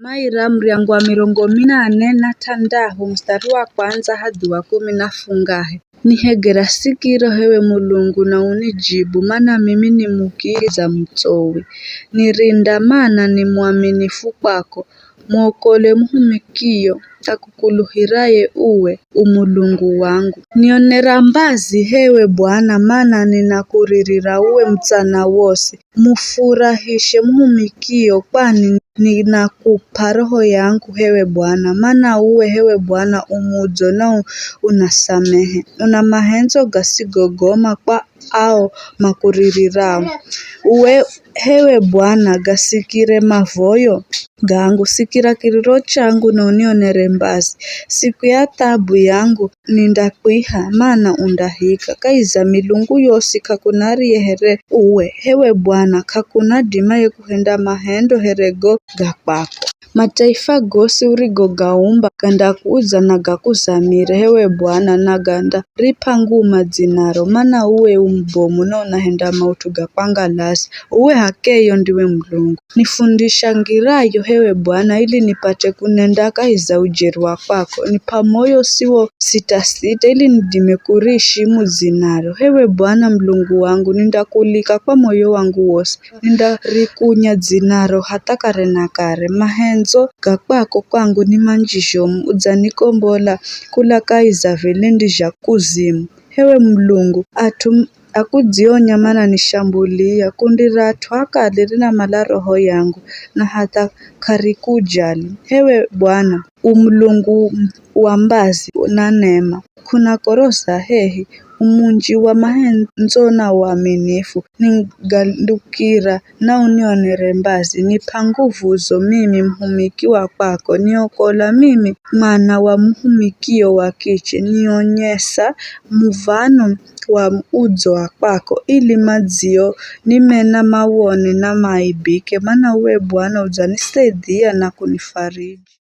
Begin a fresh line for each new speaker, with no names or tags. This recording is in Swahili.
Maira mryango wa 46 mstari wa kwanza hadi wa 10 nafungahe. Nihegera sikiro hewe Mulungu na unijibu, maana mimi ni mukiriza mtowe. Nirinda maana ni mwaminifu kwako, muokole mhumikio, akukuluhiraye uwe umulungu wangu. Nionera mbazi hewe Bwana, maana ninakuririra uwe mchana wose. Mufurahishe mhumikio, kwani ninakupa roho yangu hewe Bwana, maana uwe hewe Bwana umudzo na unasamehe. Una mahenzo gasigogoma kwa ao makuririrao. Uwe hewe Bwana gasikire mavoyo gangu, sikira kiriro changu na unionere mbazi. Siku ya taabu yangu nindakwiha, maana undahika. Kaiza milungu yosi kakunari yehere uwe hewe Bwana, kakuna dimaye kuhenda mahendo herego gakwako. Mataifa gosi urigo gaumba ganda kuuza na gakuzamire hewe Bwana, na ganda ripa nguma zinaro, maana uwe umbomu na unahenda mautu gakwanga lasi. Uwe hakeyo ndiwe Mulungu. Nifundisha ngirayo hewe Bwana, ili nipate kunenda kaiza ujerwa kwako. Nipa moyo siwo sita ili nidime kurishimu zinaro. Hewe Bwana Mulungu wangu, nindakulika kwa moyo wangu wose. Nindarikunya zinaro hata kare na kare. Mahenzo gakwako kwangu ni manjishomu, udzanikombola kula kaiza velendija kuzimu. Hewe Mulungu akudzionya maana nishambulia, kundiratu hakalirina mala roho yangu na hata karikujali. Hewe Bwana umulungu wa mbazi na neema, kuna korosa hehi umunji wa mahenzo na uaminifu. Ningandukira na unionere mbazi, nipa nguvu zo mimi mhumikiwa kwako. Niokola mimi mwana wa mhumikio wa kiche, nionyesa muvano wa udzo wa kwako, ili madzio nimena mawone na maibike, maana uwe Bwana udzanisaidia na kunifariji.